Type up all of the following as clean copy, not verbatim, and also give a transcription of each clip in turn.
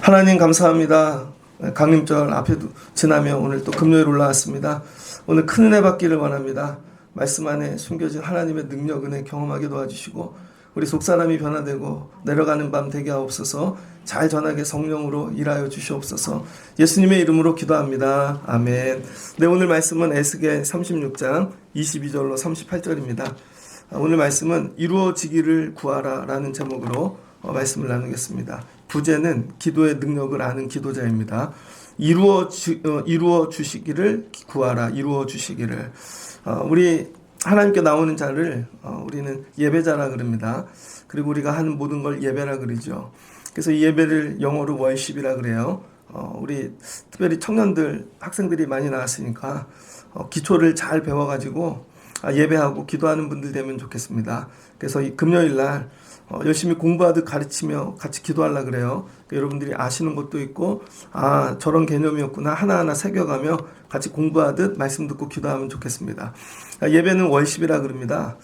하나님 감사합니다. 강림절 앞에도 지나며 오늘 또 금요일 올라왔습니다. 오늘 큰 은혜 받기를 원합니다. 말씀 안에 숨겨진 하나님의 능력, 은혜 경험하게 도와주시고 우리 속사람이 변화되고 내려가는 밤 되게 하옵소서. 잘 전하게 성령으로 일하여 주시옵소서. 예수님의 이름으로 기도합니다. 아멘. 네, 오늘 말씀은 에스겔 36장 22절로 38절입니다. 오늘 말씀은 이루어지기를 구하라 라는 제목으로 말씀을 나누겠습니다. 부제는 기도의 능력을 아는 기도자입니다. 이루어 주시기를 구하라. 이루어 주시기를. 우리 하나님께 나오는 자를 우리는 예배자라 그럽니다. 그리고 우리가 하는 모든 걸 예배라 그러죠. 그래서 이 예배를 영어로 월십이라 그래요. 우리 특별히 청년들, 학생들이 많이 나왔으니까 기초를 잘 배워가지고 예배하고 기도하는 분들 되면 좋겠습니다. 그래서 이 금요일 날 열심히 공부하듯 가르치며 같이 기도하려고 그래요. 그러니까 여러분들이 아시는 것도 있고 저런 개념이었구나 하나하나 새겨가며 같이 공부하듯 말씀 듣고 기도하면 좋겠습니다. 예배는 월십이라 그럽니다.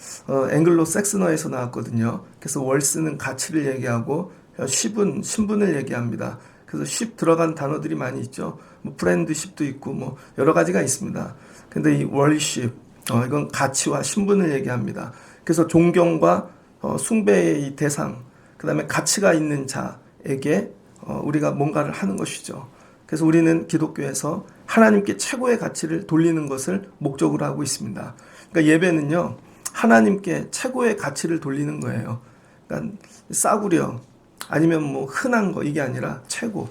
앵글로 섹스너에서 나왔거든요. 그래서 월스는 가치를 얘기하고 십은 신분을 얘기합니다. 그래서 십 들어간 단어들이 많이 있죠. 뭐 프렌드십도 있고 뭐 여러 가지가 있습니다. 근데 이 월십 이건 가치와 신분을 얘기합니다. 그래서 존경과 숭배의 이 대상, 그 다음에 가치가 있는 자에게 우리가 뭔가를 하는 것이죠. 그래서 우리는 기독교에서 하나님께 최고의 가치를 돌리는 것을 목적으로 하고 있습니다. 그러니까 예배는요, 하나님께 최고의 가치를 돌리는 거예요. 그러니까 싸구려, 아니면 뭐 흔한 거, 이게 아니라 최고.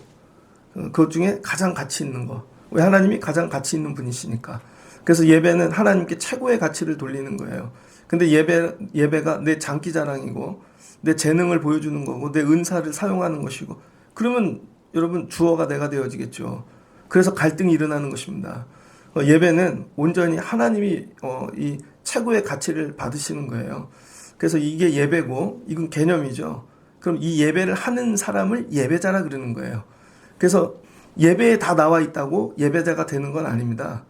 그것 중에 가장 가치 있는 거. 왜? 하나님이 가장 가치 있는 분이시니까. 그래서 예배는 하나님께 최고의 가치를 돌리는 거예요. 근데 예배가 내 장기자랑이고 내 재능을 보여주는 거고 내 은사를 사용하는 것이고 그러면 여러분 주어가 내가 되어지겠죠. 그래서 갈등이 일어나는 것입니다. 예배는 온전히 하나님이 이 최고의 가치를 받으시는 거예요. 그래서 이게 예배고 이건 개념이죠. 그럼 이 예배를 하는 사람을 예배자라 그러는 거예요. 그래서 예배에 다 나와 있다고 예배자가 되는 건 아닙니다.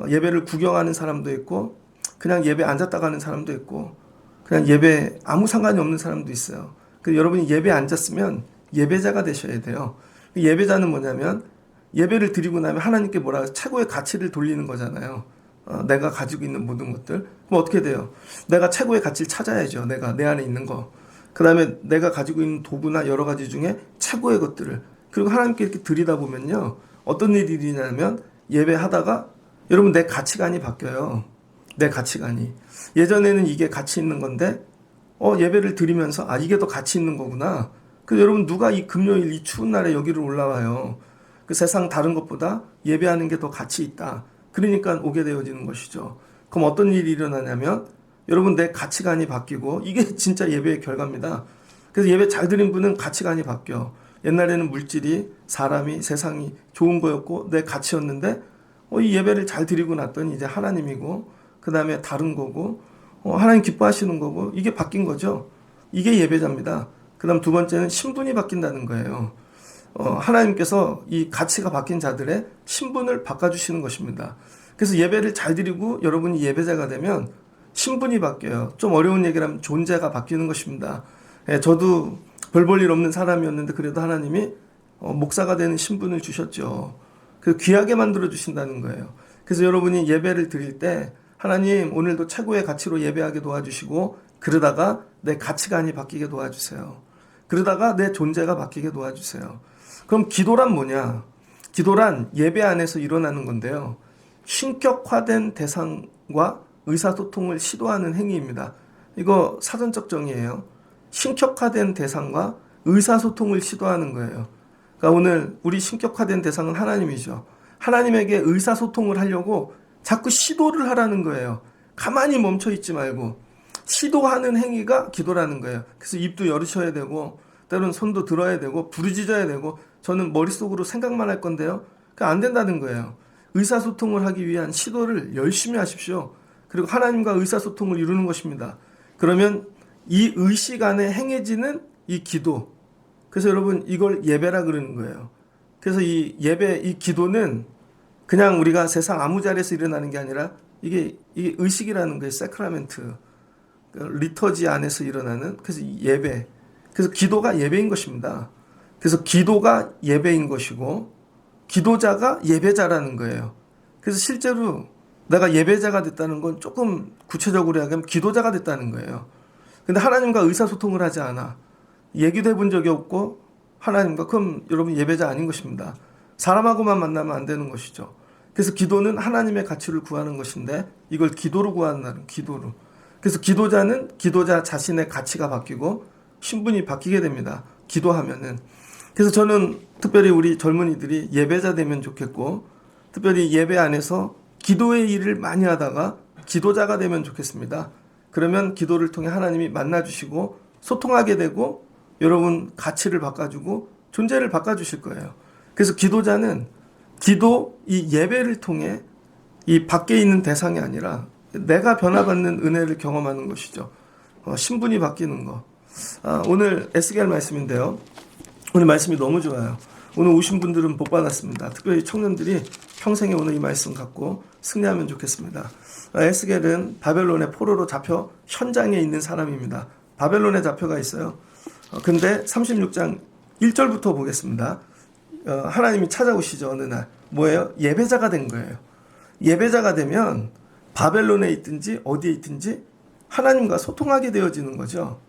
예배를 구경하는 사람도 있고 그냥 예배 앉았다 가는 사람도 있고 그냥 예배 아무 상관이 없는 사람도 있어요. 그래서 여러분이 예배 앉았으면 예배자가 되셔야 돼요. 예배자는 뭐냐면 예배를 드리고 나면 하나님께 뭐라 최고의 가치를 돌리는 거잖아요. 내가 가지고 있는 모든 것들. 그럼 어떻게 돼요? 내가 최고의 가치를 찾아야죠. 내가 내 안에 있는 거. 그 다음에 내가 가지고 있는 도구나 여러 가지 중에 최고의 것들을 그리고 하나님께 이렇게 드리다 보면요. 어떤 일이 일어나냐면 예배하다가 여러분 내 가치관이 바뀌어요. 내 가치관이. 예전에는 이게 가치 있는 건데 예배를 드리면서 이게 더 가치 있는 거구나. 그래서 여러분 누가 이 금요일 이 추운 날에 여기를 올라와요. 그 세상 다른 것보다 예배하는 게 더 가치 있다. 그러니까 오게 되어지는 것이죠. 그럼 어떤 일이 일어나냐면 여러분 내 가치관이 바뀌고 이게 진짜 예배의 결과입니다. 그래서 예배 잘 드린 분은 가치관이 바뀌어. 옛날에는 물질이 사람이 세상이 좋은 거였고 내 가치였는데 이 예배를 잘 드리고 났더니 이제 하나님이고 그 다음에 다른 거고 하나님 기뻐하시는 거고 이게 바뀐 거죠. 이게 예배자입니다. 그 다음 두 번째는 신분이 바뀐다는 거예요. 하나님께서 이 가치가 바뀐 자들의 신분을 바꿔주시는 것입니다. 그래서 예배를 잘 드리고 여러분이 예배자가 되면 신분이 바뀌어요. 좀 어려운 얘기를 하면 존재가 바뀌는 것입니다. 저도 별 볼 일 없는 사람이었는데 그래도 하나님이 목사가 되는 신분을 주셨죠. 그래서 귀하게 만들어 주신다는 거예요. 그래서 여러분이 예배를 드릴 때 하나님 오늘도 최고의 가치로 예배하게 도와주시고 그러다가 내 가치관이 바뀌게 도와주세요. 그러다가 내 존재가 바뀌게 도와주세요. 그럼 기도란 뭐냐? 기도란 예배 안에서 일어나는 건데요. 신격화된 대상과 의사소통을 시도하는 행위입니다. 이거 사전적 정의예요. 신격화된 대상과 의사소통을 시도하는 거예요. 그러니까 오늘 우리 신격화된 대상은 하나님이죠. 하나님에게 의사소통을 하려고 자꾸 시도를 하라는 거예요. 가만히 멈춰있지 말고 시도하는 행위가 기도라는 거예요. 그래서 입도 열으셔야 되고 때로는 손도 들어야 되고 부르짖어야 되고 저는 머릿속으로 생각만 할 건데요. 그러니까 안 된다는 거예요. 의사소통을 하기 위한 시도를 열심히 하십시오. 그리고 하나님과 의사소통을 이루는 것입니다. 그러면 이 의식 안에 행해지는 이 기도. 그래서 여러분 이걸 예배라 그러는 거예요. 그래서 이 예배, 이 기도는 그냥 우리가 세상 아무 자리에서 일어나는 게 아니라 이게 의식이라는 거예요. 세크라멘트. 리터지 안에서 일어나는 그래서 예배. 그래서 기도가 예배인 것입니다. 그래서 기도가 예배인 것이고 기도자가 예배자라는 거예요. 그래서 실제로 내가 예배자가 됐다는 건 조금 구체적으로 이야기하면 기도자가 됐다는 거예요. 근데 하나님과 의사소통을 하지 않아. 얘기도 해본 적이 없고 하나님과 그럼 여러분 예배자 아닌 것입니다. 사람하고만 만나면 안 되는 것이죠. 그래서 기도는 하나님의 가치를 구하는 것인데 이걸 기도로 구한다는 기도로. 그래서 기도자는 기도자 자신의 가치가 바뀌고 신분이 바뀌게 됩니다. 기도하면은. 그래서 저는 특별히 우리 젊은이들이 예배자 되면 좋겠고 특별히 예배 안에서 기도의 일을 많이 하다가 기도자가 되면 좋겠습니다. 그러면 기도를 통해 하나님이 만나주시고 소통하게 되고 여러분 가치를 바꿔주고 존재를 바꿔주실 거예요. 그래서 기도자는 기도 이 예배를 통해 이 밖에 있는 대상이 아니라 내가 변화받는 은혜를 경험하는 것이죠. 신분이 바뀌는 거. 오늘 에스겔 말씀인데요. 오늘 말씀이 너무 좋아요. 오늘 오신 분들은 복 받았습니다. 특별히 청년들이 평생에 오늘 이 말씀 갖고 승리하면 좋겠습니다. 에스겔은 바벨론의 포로로 잡혀 현장에 있는 사람입니다. 바벨론에 잡혀가 있어요. 근데 36장 1절부터 보겠습니다. 하나님이 찾아오시죠. 어느 날. 뭐예요? 예배자가 된 거예요. 예배자가 되면 바벨론에 있든지 어디에 있든지 하나님과 소통하게 되어지는 거죠.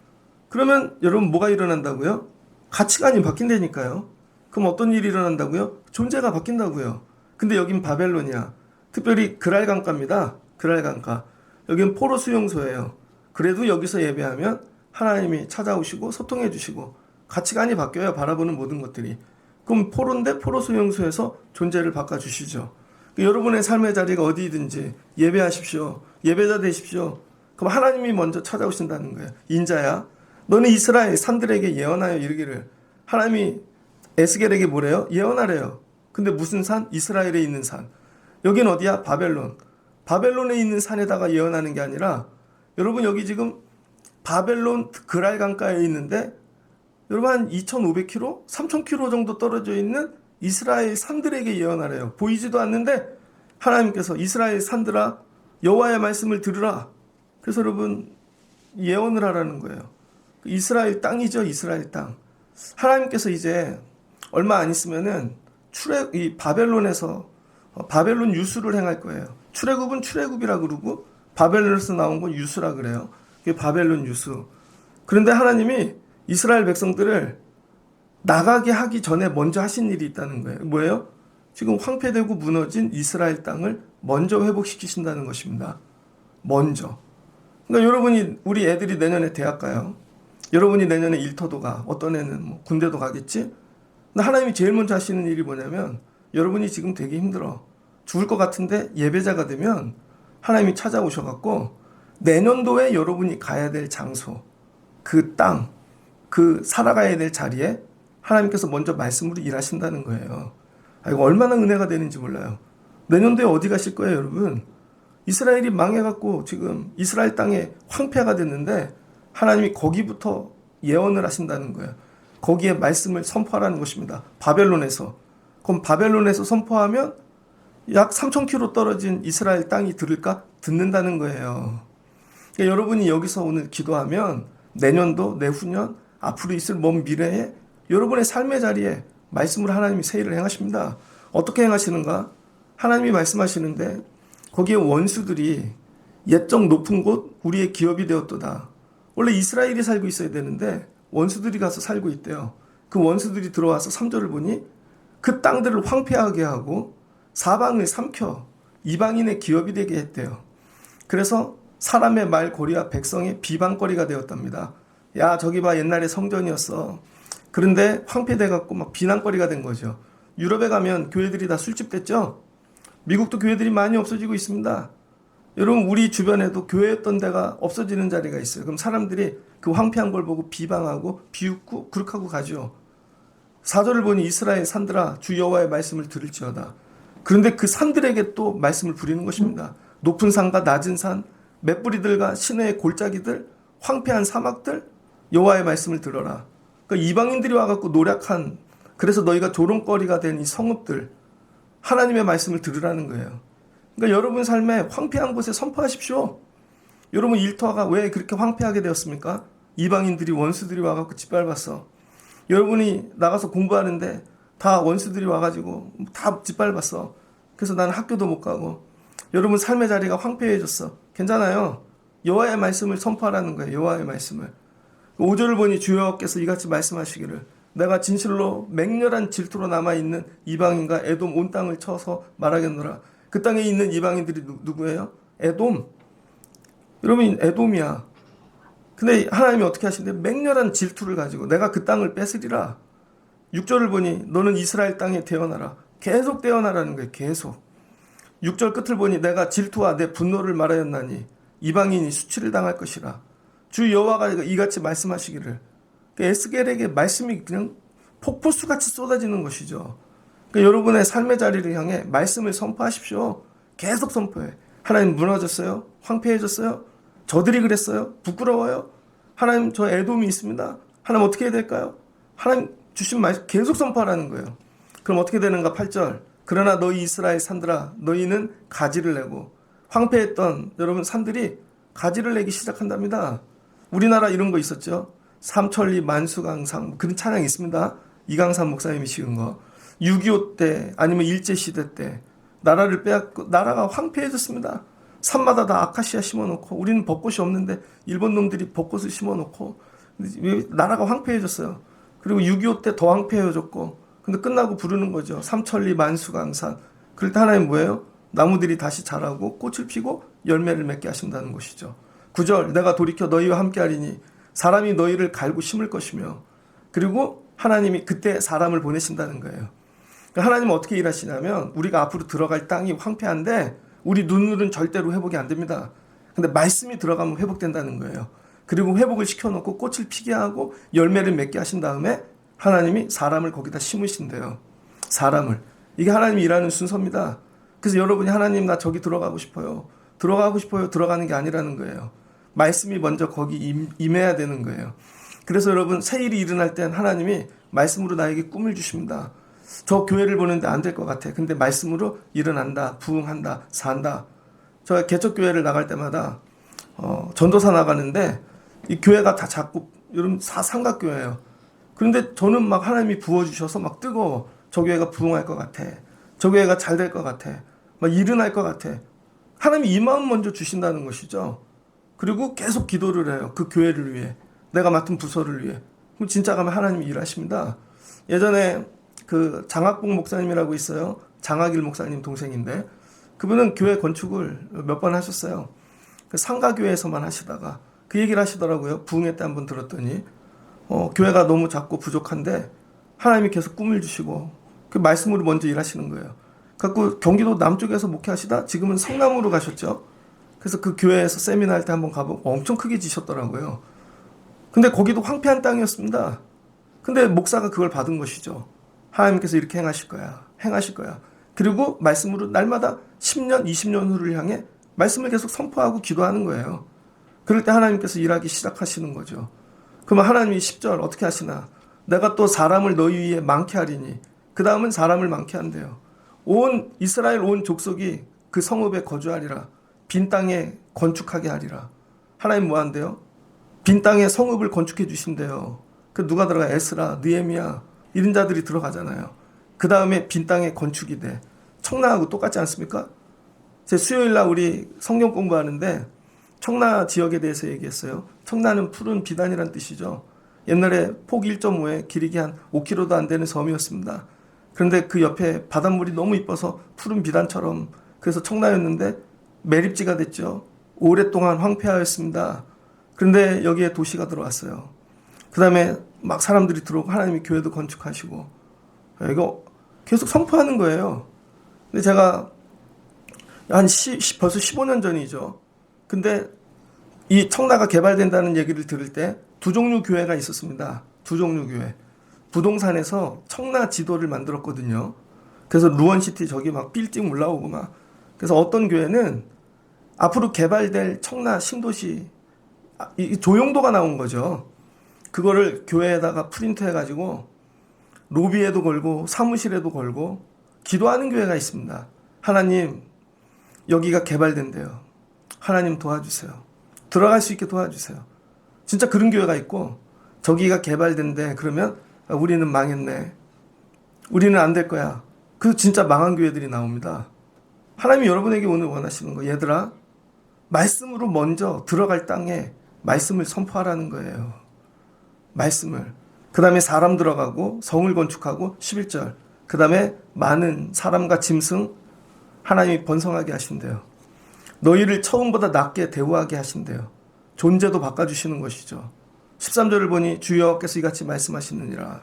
그러면 여러분 뭐가 일어난다고요? 가치관이 바뀐다니까요. 그럼 어떤 일이 일어난다고요? 존재가 바뀐다고요. 근데 여긴 바벨론이야. 특별히 그랄강가입니다. 그랄강가. 여긴 포로 수용소예요. 그래도 여기서 예배하면 하나님이 찾아오시고 소통해 주시고 가치관이 바뀌어요. 바라보는 모든 것들이. 그럼 포로인데 포로 수용소에서 존재를 바꿔주시죠. 여러분의 삶의 자리가 어디든지 예배하십시오. 예배자 되십시오. 그럼 하나님이 먼저 찾아오신다는 거예요. 인자야, 너는 이스라엘 산들에게 예언하여 이르기를. 하나님이 에스겔에게 뭐래요? 예언하래요. 근데 무슨 산? 이스라엘에 있는 산. 여긴 어디야? 바벨론. 바벨론에 있는 산에다가 예언하는 게 아니라 여러분 여기 지금 바벨론 그랄강가에 있는데 여러분 한 2,500km? 3,000km 정도 떨어져 있는 이스라엘 산들에게 예언하래요. 보이지도 않는데 하나님께서 이스라엘 산들아 여호와의 말씀을 들으라. 그래서 여러분 예언을 하라는 거예요. 이스라엘 땅이죠. 이스라엘 땅. 하나님께서 이제 얼마 안 있으면은 이 바벨론에서 바벨론 유수를 행할 거예요. 출애굽은 출애굽이라 그러고 바벨론에서 나온 건 유수라 그래요. 그게 바벨론 유수. 그런데 하나님이 이스라엘 백성들을 나가게 하기 전에 먼저 하신 일이 있다는 거예요. 뭐예요? 지금 황폐되고 무너진 이스라엘 땅을 먼저 회복시키신다는 것입니다. 먼저. 그러니까 여러분이 우리 애들이 내년에 대학 가요. 여러분이 내년에 일터도 가. 어떤 애는 뭐 군대도 가겠지. 근데 하나님이 제일 먼저 하시는 일이 뭐냐면 여러분이 지금 되게 힘들어. 죽을 것 같은데 예배자가 되면 하나님이 찾아오셔갖고 내년도에 여러분이 가야 될 장소, 그 땅, 그 살아가야 될 자리에 하나님께서 먼저 말씀으로 일하신다는 거예요. 이거 얼마나 은혜가 되는지 몰라요. 내년도에 어디 가실 거예요, 여러분? 이스라엘이 망해갖고 지금 이스라엘 땅에 황폐가 됐는데 하나님이 거기부터 예언을 하신다는 거예요. 거기에 말씀을 선포하라는 것입니다. 바벨론에서. 그럼 바벨론에서 선포하면 약 3,000km 떨어진 이스라엘 땅이 들을까? 듣는다는 거예요. 그러니까 여러분이 여기서 오늘 기도하면 내년도, 내후년, 앞으로 있을 먼 미래에 여러분의 삶의 자리에 말씀으로 하나님이 새 일을 행하십니다. 어떻게 행하시는가? 하나님이 말씀하시는데 거기에 원수들이 옛적 높은 곳 우리의 기업이 되었도다. 원래 이스라엘이 살고 있어야 되는데 원수들이 가서 살고 있대요. 그 원수들이 들어와서 3절을 보니 그 땅들을 황폐하게 하고 사방을 삼켜 이방인의 기업이 되게 했대요. 그래서 사람의 말고리와 백성의 비방거리가 되었답니다. 야, 저기 봐, 옛날에 성전이었어. 그런데 황폐돼갖고 막 비난거리가 된 거죠. 유럽에 가면 교회들이 다 술집 됐죠. 미국도 교회들이 많이 없어지고 있습니다. 여러분 우리 주변에도 교회였던 데가 없어지는 자리가 있어요. 그럼 사람들이 그 황폐한 걸 보고 비방하고 비웃고 그렇게 하고 가죠. 4절을 보니 이스라엘 산들아 주 여호와의 말씀을 들을지어다. 그런데 그 산들에게 또 말씀을 부리는 것입니다. 높은 산과 낮은 산, 맷뿌리들과 시내의 골짜기들, 황폐한 사막들, 여호와의 말씀을 들어라. 그러니까 이방인들이 와갖고 노력한, 그래서 너희가 조롱거리가 된 이 성읍들, 하나님의 말씀을 들으라는 거예요. 그러니까 여러분 삶에 황폐한 곳에 선포하십시오. 여러분 일터가 왜 그렇게 황폐하게 되었습니까? 이방인들이 원수들이 와갖고 짓밟았어. 여러분이 나가서 공부하는데 다 원수들이 와가지고 다 짓밟았어. 그래서 나는 학교도 못 가고 여러분 삶의 자리가 황폐해졌어. 괜찮아요. 여호와의 말씀을 선포하라는 거예요. 여호와의 말씀을. 5절을 보니 주여께서 이같이 말씀하시기를 내가 진실로 맹렬한 질투로 남아있는 이방인과 에돔 온 땅을 쳐서 말하겠노라. 그 땅에 있는 이방인들이 누구예요? 에돔. 여러분 에돔이야. 근데 하나님이 어떻게 하시는데 맹렬한 질투를 가지고 내가 그 땅을 뺏으리라. 6절을 보니 너는 이스라엘 땅에 태어나라. 계속 태어나라는 거예요. 계속. 6절 끝을 보니 내가 질투와 내 분노를 말하였나니 이방인이 수치를 당할 것이라. 주 여호와가 이같이 말씀하시기를. 에스겔에게 말씀이 그냥 폭포수같이 쏟아지는 것이죠. 그러니까 여러분의 삶의 자리를 향해 말씀을 선포하십시오. 계속 선포해. 하나님 무너졌어요? 황폐해졌어요? 저들이 그랬어요? 부끄러워요? 하나님 저 에돔이 있습니다. 하나님 어떻게 해야 될까요? 하나님 주신 말씀 계속 선포하라는 거예요. 그럼 어떻게 되는가? 8절. 그러나 너희 이스라엘 산들아 너희는 가지를 내고 황폐했던 여러분 산들이 가지를 내기 시작한답니다. 우리나라 이런 거 있었죠. 삼천리 만수강상 그런 찬양이 있습니다. 이강삼 목사님이 지은 거. 6.25 때 아니면 일제시대 때 나라를 빼앗고 나라가 황폐해졌습니다. 산마다 다 아카시아 심어놓고 우리는 벚꽃이 없는데 일본 놈들이 벚꽃을 심어놓고 나라가 황폐해졌어요. 그리고 6.25 때 더 황폐해졌고 근데 끝나고 부르는 거죠. 삼천리 만수강산. 그럴 때 하나님 뭐예요? 나무들이 다시 자라고 꽃을 피고 열매를 맺게 하신다는 것이죠. 9절 내가 돌이켜 너희와 함께하리니 사람이 너희를 갈고 심을 것이며 그리고 하나님이 그때 사람을 보내신다는 거예요. 그러니까 하나님은 어떻게 일하시냐면 우리가 앞으로 들어갈 땅이 황폐한데 우리 눈으로는 절대로 회복이 안 됩니다. 근데 말씀이 들어가면 회복된다는 거예요. 그리고 회복을 시켜놓고 꽃을 피게 하고 열매를 맺게 하신 다음에 하나님이 사람을 거기다 심으신대요. 사람을. 이게 하나님이 일하는 순서입니다. 그래서 여러분이 하나님 나 저기 들어가고 싶어요. 들어가고 싶어요. 들어가는 게 아니라는 거예요. 말씀이 먼저 거기 임해야 되는 거예요. 그래서 여러분 새 일이 일어날 땐 하나님이 말씀으로 나에게 꿈을 주십니다. 저 교회를 보는데 안 될 것 같아. 근데 말씀으로 일어난다. 부흥한다. 산다. 저 개척교회를 나갈 때마다 전도사 나가는데 이 교회가 다 작고 여러분 삼각교회예요. 그런데 저는 막 하나님이 부어주셔서 막 뜨거워. 저 교회가 부흥할 것 같아. 저 교회가 잘 될 것 같아. 막 일어날 것 같아. 하나님이 이 마음 먼저 주신다는 것이죠. 그리고 계속 기도를 해요. 그 교회를 위해. 내가 맡은 부서를 위해. 그럼 진짜 가면 하나님이 일하십니다. 예전에 그 장학봉 목사님이라고 있어요. 장학일 목사님 동생인데 그분은 교회 건축을 몇 번 하셨어요. 그 상가교회에서만 하시다가 그 얘기를 하시더라고요. 부흥회 때 한번 들었더니 교회가 너무 작고 부족한데 하나님이 계속 꿈을 주시고 그 말씀으로 먼저 일하시는 거예요. 그래서 경기도 남쪽에서 목회하시다 지금은 성남으로 가셨죠. 그래서 그 교회에서 세미나 할 때 한번 가보고 엄청 크게 지셨더라고요. 근데 거기도 황폐한 땅이었습니다. 근데 목사가 그걸 받은 것이죠. 하나님께서 이렇게 행하실 거야. 행하실 거야. 그리고 말씀으로 날마다 10년, 20년 후를 향해 말씀을 계속 선포하고 기도하는 거예요. 그럴 때 하나님께서 일하기 시작하시는 거죠. 그러면 하나님이 10절 어떻게 하시나? 내가 또 사람을 너희 위에 많게 하리니 그 다음은 사람을 많게 한대요. 온 이스라엘 온 족속이 그 성읍에 거주하리라. 빈 땅에 건축하게 하리라. 하나님 뭐 한대요? 빈 땅에 성읍을 건축해 주신대요. 그 누가 들어가? 에스라, 느헤미야 이런 자들이 들어가잖아요. 그 다음에 빈 땅에 건축이 돼. 청라하고 똑같지 않습니까? 제 수요일날 우리 성경 공부하는데 청라 지역에 대해서 얘기했어요. 청라는 푸른 비단이란 뜻이죠. 옛날에 폭 1.5에 길이가 한 5km도 안 되는 섬이었습니다. 그런데 그 옆에 바닷물이 너무 이뻐서 푸른 비단처럼 그래서 청라였는데 매립지가 됐죠. 오랫동안 황폐하였습니다. 그런데 여기에 도시가 들어왔어요. 그 다음에 막 사람들이 들어오고 하나님이 교회도 건축하시고 이거 계속 선포하는 거예요. 근데 제가 벌써 15년 전이죠. 근데 이 청라가 개발된다는 얘기를 들을 때 두 종류 교회가 있었습니다. 두 종류 교회. 부동산에서 청라 지도를 만들었거든요. 그래서 루원시티 저기 막 빌딩 올라오고 막. 그래서 어떤 교회는 앞으로 개발될 청라 신도시 이 조용도가 나온 거죠. 그거를 교회에다가 프린트해가지고 로비에도 걸고 사무실에도 걸고 기도하는 교회가 있습니다. 하나님, 여기가 개발된대요. 하나님 도와주세요. 들어갈 수 있게 도와주세요. 진짜 그런 교회가 있고, 저기가 개발된대. 그러면 우리는 망했네. 우리는 안 될 거야. 그 진짜 망한 교회들이 나옵니다. 하나님이 여러분에게 오늘 원하시는 거, 얘들아, 말씀으로 먼저 들어갈 땅에 말씀을 선포하라는 거예요. 말씀을. 그 다음에 사람 들어가고 성을 건축하고 11절. 그 다음에 많은 사람과 짐승 하나님이 번성하게 하신대요. 너희를 처음보다 낮게 대우하게 하신대요. 존재도 바꿔주시는 것이죠. 13절을 보니 주 여호와께서 이같이 말씀하시느니라.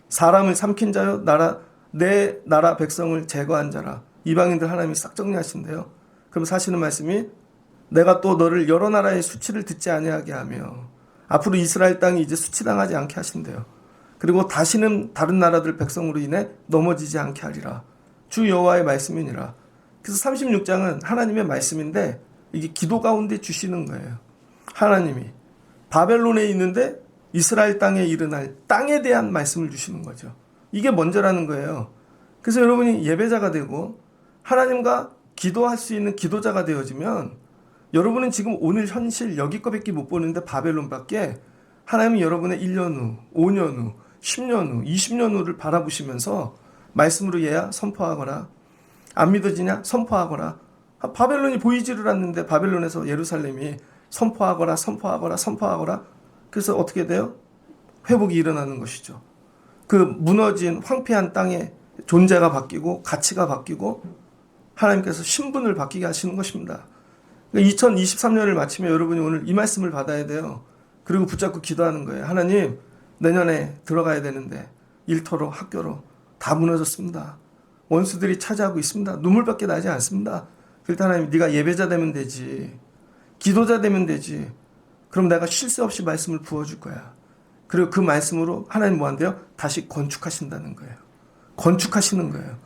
사람을 삼킨 자여 내 나라 백성을 제거한 자라. 이방인들 하나님이 싹 정리하신대요. 그럼 사시는 말씀이 내가 또 너를 여러 나라의 수치를 듣지 아니하게 하며 앞으로 이스라엘 땅이 이제 수치당하지 않게 하신대요. 그리고 다시는 다른 나라들 백성으로 인해 넘어지지 않게 하리라. 주 여호와의 말씀이니라. 그래서 36장은 하나님의 말씀인데 이게 기도 가운데 주시는 거예요. 하나님이 바벨론에 있는데 이스라엘 땅에 일어날 땅에 대한 말씀을 주시는 거죠. 이게 먼저라는 거예요. 그래서 여러분이 예배자가 되고 하나님과 기도할 수 있는 기도자가 되어지면 여러분은 지금 오늘 현실 여기 거밖에 못 보는데 바벨론밖에 하나님이 여러분의 1년 후, 5년 후, 10년 후, 20년 후를 바라보시면서 말씀으로 얘야 선포하거라. 안 믿어지냐? 선포하거라. 바벨론이 보이지를 않는데 바벨론에서 예루살렘이 선포하거라. 그래서 어떻게 돼요? 회복이 일어나는 것이죠. 그 무너진 황폐한 땅에 존재가 바뀌고 가치가 바뀌고 하나님께서 신분을 바뀌게 하시는 것입니다. 2023년을 마치면 여러분이 오늘 이 말씀을 받아야 돼요. 그리고 붙잡고 기도하는 거예요. 하나님, 내년에 들어가야 되는데 일터로 학교로 다 무너졌습니다. 원수들이 차지하고 있습니다. 눈물밖에 나지 않습니다. 그럴 때 하나님, 네가 예배자 되면 되지. 기도자 되면 되지. 그럼 내가 쉴 새 없이 말씀을 부어줄 거야. 그리고 그 말씀으로 하나님 뭐 한대요? 다시 건축하신다는 거예요. 건축하시는 거예요.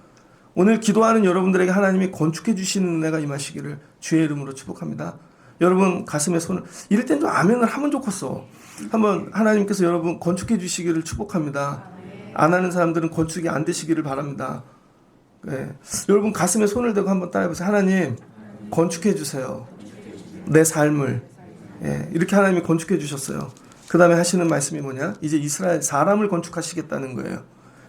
오늘 기도하는 여러분들에게 하나님이 건축해 주시는 은혜가 임하시기를 주의 이름으로 축복합니다. 여러분 가슴에 손을, 이럴 땐 좀 아멘을 하면 좋겠어. 한번 하나님께서 여러분 건축해 주시기를 축복합니다. 안 하는 사람들은 건축이 안 되시기를 바랍니다. 네. 여러분 가슴에 손을 대고 한번 따라해보세요. 하나님 건축해 주세요. 내 삶을. 예, 이렇게 하나님이 건축해 주셨어요. 그 다음에 하시는 말씀이 뭐냐? 이제 이스라엘 사람을 건축하시겠다는 거예요.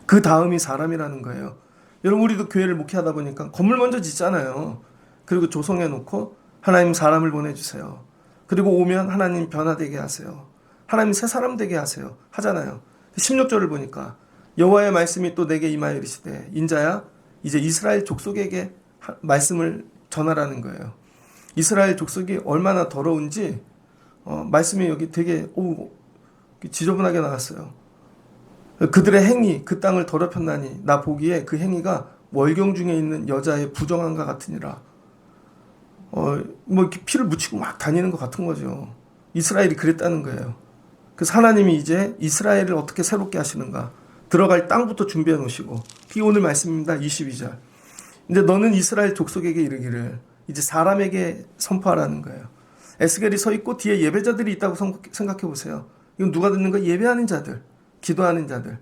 그 다음이 사람이라는 거예요. 여러분 우리도 교회를 목회하다 보니까 건물 먼저 짓잖아요. 그리고 조성해 놓고 하나님 사람을 보내주세요. 그리고 오면 하나님 변화되게 하세요. 하나님 새 사람 되게 하세요. 하잖아요. 16절을 보니까 여호와의 말씀이 또 내게 임하여 이르시되 인자야 이제 이스라엘 족속에게 말씀을 전하라는 거예요. 이스라엘 족속이 얼마나 더러운지 말씀이 여기 되게 지저분하게 나왔어요. 그들의 행위 그 땅을 더럽혔나니 나 보기에 그 행위가 월경 중에 있는 여자의 부정함과 같으니라. 뭐 이렇게 피를 묻히고 막 다니는 것 같은 거죠. 이스라엘이 그랬다는 거예요. 그래서 하나님이 이제 이스라엘을 어떻게 새롭게 하시는가, 들어갈 땅부터 준비해 놓으시고, 그게 오늘 말씀입니다. 22절. 근데 너는 이스라엘 족속에게 이르기를 이제 사람에게 선포하라는 거예요. 에스겔이 서 있고 뒤에 예배자들이 있다고 생각해 보세요. 이건 누가 듣는 거예요? 예배하는 자들, 기도하는 자들.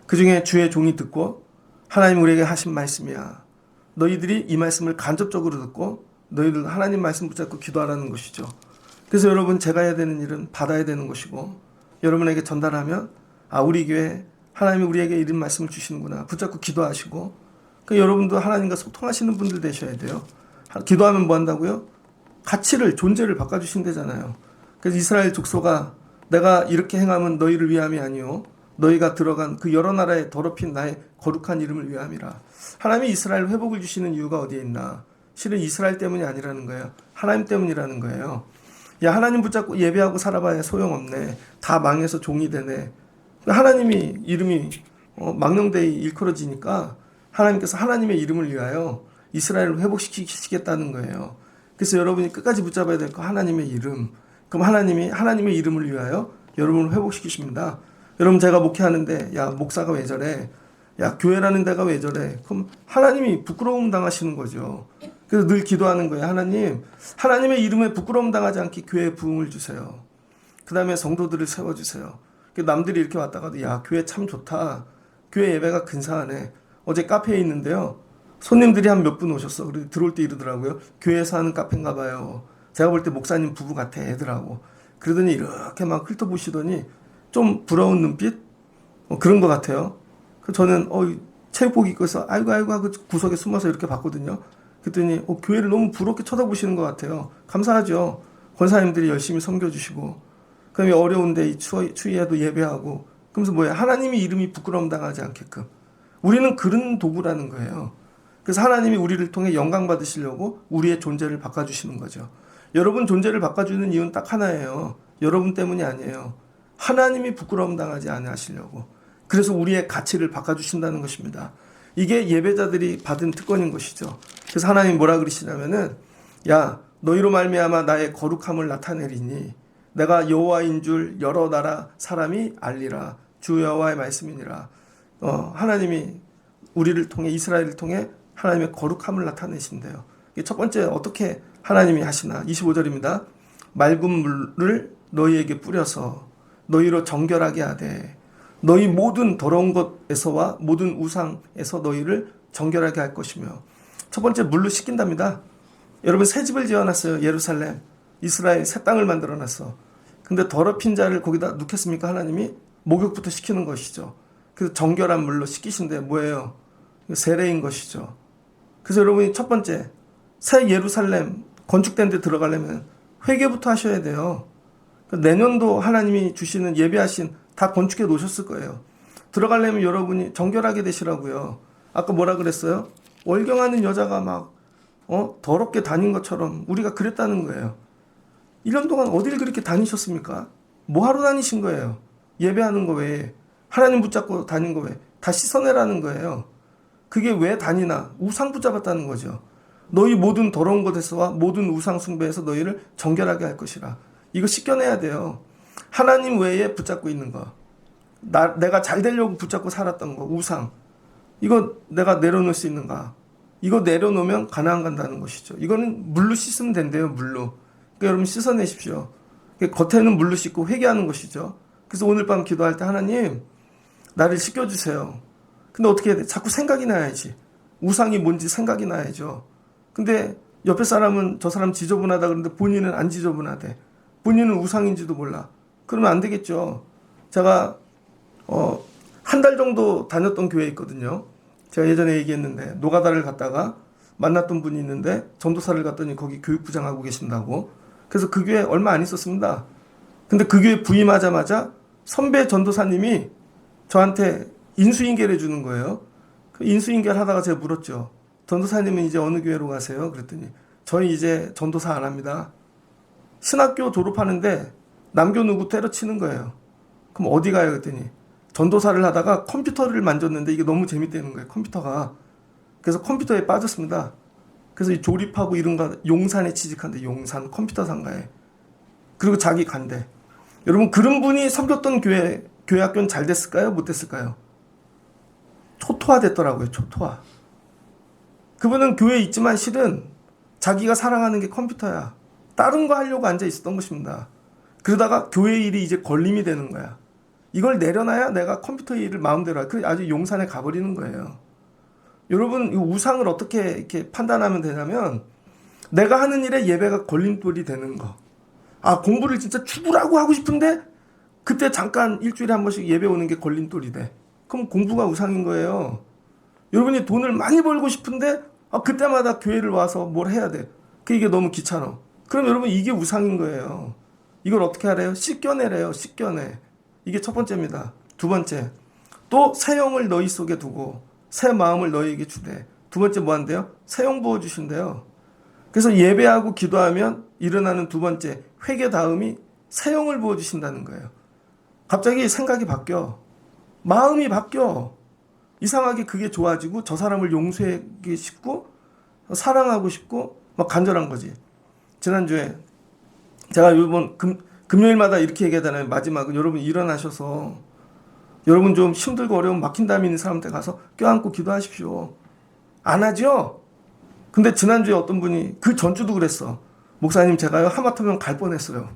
그 중에 주의 종이 듣고 하나님 우리에게 하신 말씀이야. 너희들이 이 말씀을 간접적으로 듣고 너희들 하나님 말씀 붙잡고 기도하라는 것이죠. 그래서 여러분 제가 해야 되는 일은 받아야 되는 것이고, 여러분에게 전달하면 우리 교회 하나님이 우리에게 이런 말씀을 주시는구나 붙잡고 기도하시고, 그러니까 여러분도 하나님과 소통하시는 분들 되셔야 돼요. 기도하면 뭐 한다고요? 가치를, 존재를 바꿔주신다잖아요. 그래서 이스라엘 족속아, 내가 이렇게 행하면 너희를 위함이 아니요 너희가 들어간 그 여러 나라에 더럽힌 나의 거룩한 이름을 위함이라. 하나님이 이스라엘 회복을 주시는 이유가 어디에 있나? 실은 이스라엘 때문이 아니라는 거예요. 하나님 때문이라는 거예요. 야, 하나님 붙잡고 예배하고 살아봐야 소용없네. 다 망해서 종이 되네. 하나님이 이름이 망령되이 일컬어지니까 하나님께서 하나님의 이름을 위하여 이스라엘을 회복시키시겠다는 거예요. 그래서 여러분이 끝까지 붙잡아야 될 거 하나님의 이름. 그럼 하나님이 하나님의 이름을 위하여 여러분을 회복시키십니다. 여러분 제가 목회하는데 야 목사가 왜 저래? 야 교회라는 데가 왜 저래? 그럼 하나님이 부끄러움 당하시는 거죠. 그래서 늘 기도하는 거예요. 하나님, 하나님의 이름에 부끄러움 당하지 않게 교회에 부흥을 주세요. 그 다음에 성도들을 세워주세요. 남들이 이렇게 왔다가도 야 교회 참 좋다. 교회 예배가 근사하네. 어제 카페에 있는데요. 손님들이 한 몇 분 오셨어. 그리고 들어올 때 이러더라고요. 교회에서 하는 카페인가 봐요. 제가 볼 때 목사님 부부 같아 애들하고. 그러더니 이렇게 막 훑어보시더니 좀 부러운 눈빛? 그런 것 같아요. 저는 체육복 입고 있어 아이고 하고 구석에 숨어서 이렇게 봤거든요. 그랬더니 교회를 너무 부럽게 쳐다보시는 것 같아요. 감사하죠. 권사님들이 열심히 섬겨주시고 그다음에 어려운데 이 추위에도 예배하고 그러면서 뭐야 하나님이 이름이 부끄러움 당하지 않게끔 우리는 그런 도구라는 거예요. 그래서 하나님이 우리를 통해 영광 받으시려고 우리의 존재를 바꿔주시는 거죠. 여러분 존재를 바꿔주는 이유는 딱 하나예요. 여러분 때문이 아니에요. 하나님이 부끄러움 당하지 않으시려고. 그래서 우리의 가치를 바꿔주신다는 것입니다. 이게 예배자들이 받은 특권인 것이죠. 그래서 하나님이 뭐라 그러시냐면은 야 너희로 말미암아 나의 거룩함을 나타내리니 내가 여호와인 줄 여러 나라 사람이 알리라. 주 여호와의 말씀이니라. 하나님이 우리를 통해 이스라엘을 통해 하나님의 거룩함을 나타내신대요. 첫 번째 어떻게 하나님이 하시나 25절입니다. 맑은 물을 너희에게 뿌려서 너희로 정결하게 하되 너희 모든 더러운 것에서와 모든 우상에서 너희를 정결하게 할 것이며 첫 번째 물로 씻긴답니다. 여러분 새 집을 지어놨어요. 예루살렘 이스라엘 새 땅을 만들어놨어. 근데 더럽힌 자를 거기다 넣겠습니까? 하나님이 목욕부터 시키는 것이죠. 그래서 정결한 물로 씻기신데 뭐예요? 세례인 것이죠. 그래서 여러분이 첫 번째 새 예루살렘 건축된 데 들어가려면 회개부터 하셔야 돼요. 내년도 하나님이 주시는 예배하신 다 건축해 놓으셨을 거예요. 들어가려면 여러분이 정결하게 되시라고요. 아까 뭐라 그랬어요? 월경하는 여자가 막 더럽게 다닌 것처럼 우리가 그랬다는 거예요. 1년 동안 어디를 그렇게 다니셨습니까? 뭐 하러 다니신 거예요? 예배하는 거 외에 하나님 붙잡고 다닌 거 외에 다 씻어내라는 거예요. 그게 왜 다니나? 우상 붙잡았다는 거죠. 너희 모든 더러운 것에서와 모든 우상 숭배에서 너희를 정결하게 할 것이라. 이거 씻겨내야 돼요. 하나님 외에 붙잡고 있는 거. 내가 잘 되려고 붙잡고 살았던 거. 우상. 이거 내가 내려놓을 수 있는가? 이거 내려놓으면 가나안 간다는 것이죠. 이거는 물로 씻으면 된대요. 물로. 그러니까 여러분 씻어내십시오. 겉에는 물로 씻고 회개하는 것이죠. 그래서 오늘 밤 기도할 때 하나님 나를 씻겨주세요. 근데 어떻게 해야 돼? 자꾸 생각이 나야지. 우상이 뭔지 생각이 나야죠. 근데 옆에 사람은 저 사람 지저분하다 그러는데 본인은 안 지저분하대. 본인은 우상인지도 몰라. 그러면 안 되겠죠. 제가 한 달 정도 다녔던 교회 있거든요. 제가 예전에 얘기했는데 노가다를 갔다가 만났던 분이 있는데 전도사를 갔더니 거기 교육부장하고 계신다고. 그래서 그 교회 얼마 안 있었습니다. 근데 그 교회 부임하자마자 선배 전도사님이 저한테 인수인계를 해주는 거예요. 그 인수인계를 하다가 제가 물었죠. 전도사님은 이제 어느 교회로 가세요? 그랬더니 저희 이제 전도사 안 합니다. 신학교 졸업하는데 남겨놓고 때려치는 거예요. 그럼 어디 가요? 그랬더니 전도사를 하다가 컴퓨터를 만졌는데 이게 너무 재밌다는 거예요. 컴퓨터가. 그래서 컴퓨터에 빠졌습니다. 그래서 이 조립하고 이런 거 용산에 취직한대. 용산 컴퓨터 상가에. 그리고 자기 간대. 여러분 그런 분이 섬겼던 교회 학교는 잘 됐을까요? 못 됐을까요? 초토화 됐더라고요. 초토화. 그분은 교회에 있지만 실은 자기가 사랑하는 게 컴퓨터야. 다른 거 하려고 앉아 있었던 것입니다. 그러다가 교회 일이 이제 걸림이 되는 거야. 이걸 내려놔야 내가 컴퓨터 일을 마음대로 해. 그래서 아주 용산에 가버리는 거예요. 여러분 이 우상을 어떻게 이렇게 판단하면 되냐면 내가 하는 일에 예배가 걸림돌이 되는 거. 아 공부를 진짜 죽으라고 하고 싶은데 그때 잠깐 일주일에 한 번씩 예배 오는 게 걸림돌이 돼. 그럼 공부가 우상인 거예요. 여러분이 돈을 많이 벌고 싶은데 그때마다 교회를 와서 뭘 해야 돼. 이게 너무 귀찮아. 그럼 여러분 이게 우상인 거예요. 이걸 어떻게 하래요? 씻겨내래요. 씻겨내. 이게 첫 번째입니다. 두 번째, 또 새 영을 너희 속에 두고 새 마음을 너희에게 주되. 두 번째 뭐 한대요? 새 영 부어주신대요. 그래서 예배하고 기도하면 일어나는 두 번째 회개 다음이 새 영을 부어주신다는 거예요. 갑자기 생각이 바뀌어. 마음이 바뀌어. 이상하게 그게 좋아지고 저 사람을 용서하기 싶고 사랑하고 싶고 막 간절한 거지. 지난주에 제가 이번 금요일마다 이렇게 얘기하잖아요. 마지막은 여러분 일어나셔서 여러분 좀 힘들고 어려움 막힌담 있는 사람한테 가서 껴안고 기도하십시오. 안 하죠? 근데 지난주에 어떤 분이 그 전주도 그랬어. 목사님 제가요 하마터면 갈 뻔했어요.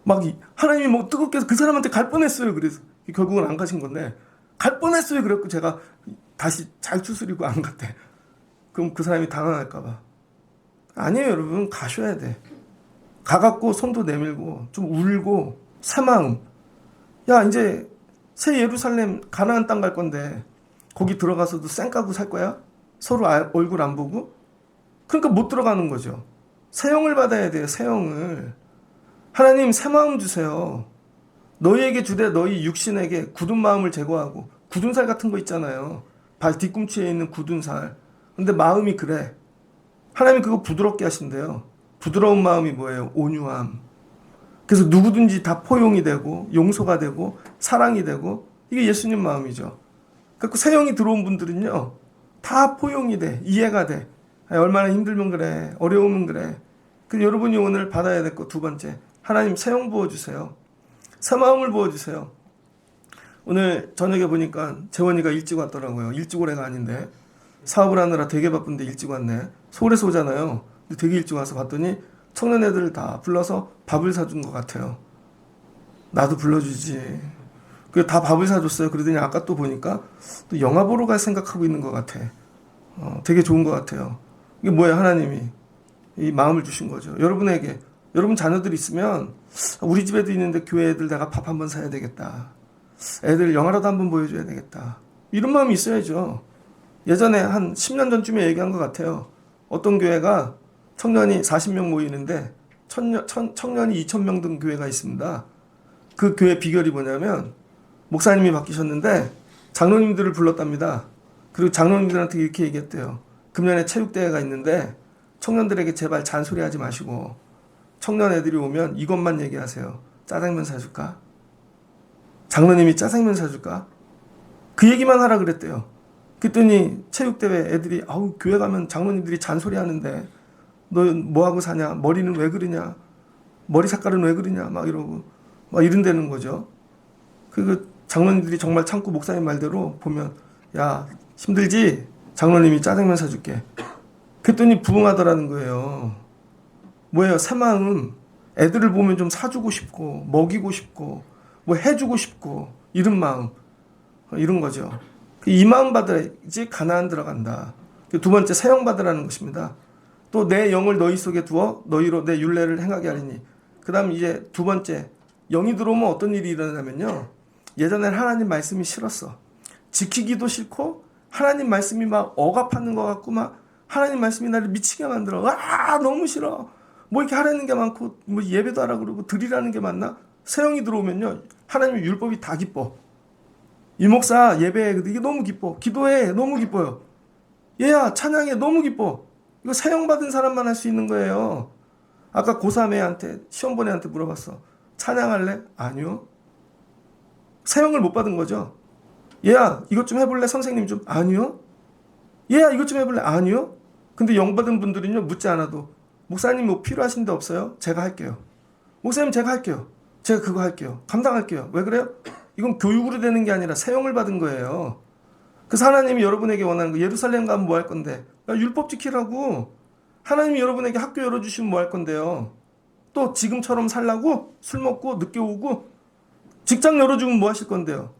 막 하나님이 뭐 뜨겁게 해서 그 사람한테 갈 뻔했어요. 그래서 결국은 안 가신 건데 갈 뻔했어요. 그래갖고 제가 다시 잘 추스리고 안 갔대. 그럼 그 사람이 당황할까 봐. 아니에요, 여러분. 가셔야 돼. 가갖고 손도 내밀고 좀 울고 새 마음. 야, 이제 새 예루살렘 가나안 땅 갈 건데 거기 들어가서도 쌩 까고 살 거야? 서로 얼굴 안 보고? 그러니까 못 들어가는 거죠. 새 영을 받아야 돼요. 새 영을. 하나님 새 마음 주세요. 너희에게 주되 너희 육신에게 굳은 마음을 제거하고, 굳은 살 같은 거 있잖아요. 발 뒤꿈치에 있는 굳은 살. 근데 마음이 그래. 하나님 그거 부드럽게 하신대요. 부드러운 마음이 뭐예요? 온유함. 그래서 누구든지 다 포용이 되고 용서가 되고 사랑이 되고, 이게 예수님 마음이죠. 그래서 새 영이 들어온 분들은요, 다 포용이 돼. 이해가 돼. 얼마나 힘들면 그래. 어려우면 그래. 그래서 여러분이 오늘 받아야 될 거 두 번째. 하나님 새 영 부어주세요. 새 마음을 부어주세요. 오늘 저녁에 보니까 재원이가 일찍 왔더라고요. 일찍 오래가 아닌데. 사업을 하느라 되게 바쁜데 일찍 왔네. 서울에서 오잖아요. 근데 되게 일찍 와서 봤더니 청년 애들을 다 불러서 밥을 사준 것 같아요. 나도 불러주지. 그래서 다 밥을 사줬어요. 그러더니 아까 또 보니까 또 영화 보러 갈 생각하고 있는 것 같아. 되게 좋은 것 같아요. 이게 뭐예요? 하나님이 이 마음을 주신 거죠. 여러분에게, 여러분 자녀들이 있으면 우리 집에도 있는데 교회 애들 내가 밥 한번 사야 되겠다. 애들 영화라도 한번 보여줘야 되겠다. 이런 마음이 있어야죠. 예전에 한 10년 전쯤에 얘기한 것 같아요. 어떤 교회가 청년이 40명 모이는데 청년이 2,000명 든 교회가 있습니다. 그 교회 비결이 뭐냐면 목사님이 바뀌셨는데 장로님들을 불렀답니다. 그리고 장로님들한테 이렇게 얘기했대요. 금년에 체육대회가 있는데 청년들에게 제발 잔소리하지 마시고 청년 애들이 오면 이것만 얘기하세요. 짜장면 사줄까? 장로님이 짜장면 사줄까? 그 얘기만 하라 그랬대요. 그랬더니 체육대회 애들이 아우 교회 가면 장로님들이 잔소리 하는데 너 뭐하고 사냐? 머리는 왜 그러냐? 머리 색깔은 왜 그러냐? 막 이러고 막 이런다는 거죠. 그 장로님들이 정말 참고 목사님 말대로 보면 야 힘들지? 장로님이 짜장면 사줄게. 그랬더니 부응하더라는 거예요. 뭐예요? 새 마음. 애들을 보면 좀 사주고 싶고 먹이고 싶고 뭐 해주고 싶고 이런 마음. 이런 거죠. 이 마음 받아야지 가나안 들어간다. 두 번째 새 영 받으라는 것입니다. 또 내 영을 너희 속에 두어 너희로 내 율례를 행하게 하리니. 그 다음 이제 두 번째 영이 들어오면 어떤 일이 일어나냐면요. 예전엔 하나님 말씀이 싫었어. 지키기도 싫고 하나님 말씀이 막 억압하는 것 같고 막 하나님 말씀이 나를 미치게 만들어. 아 너무 싫어. 뭐 이렇게 하라는 게 많고 뭐 예배도 하라 그러고 드리라는 게 많나? 새 영이 들어오면요. 하나님의 율법이 다 기뻐. 이 목사 예배해. 이게 너무 기뻐. 기도해. 너무 기뻐요. 얘야 찬양해. 너무 기뻐. 이거 새 영 받은 사람만 할 수 있는 거예요. 아까 고3 애한테 시험 본 애한테 물어봤어. 찬양할래? 아니요. 새 영을 못 받은 거죠. 얘야 이것 좀 해볼래? 선생님 좀. 아니요. 얘야 이것 좀 해볼래? 아니요. 근데 영 받은 분들은요 묻지 않아도 목사님 뭐 필요하신 데 없어요? 제가 할게요. 목사님 제가 할게요. 제가 그거 할게요. 감당할게요. 왜 그래요? 이건 교육으로 되는 게 아니라 새 영을 받은 거예요. 그래서 하나님이 여러분에게 원하는 거, 예루살렘 가면 뭐 할 건데? 율법 지키라고. 하나님이 여러분에게 학교 열어주시면 뭐 할 건데요? 또 지금처럼 살라고? 술 먹고 늦게 오고? 직장 열어주면 뭐 하실 건데요?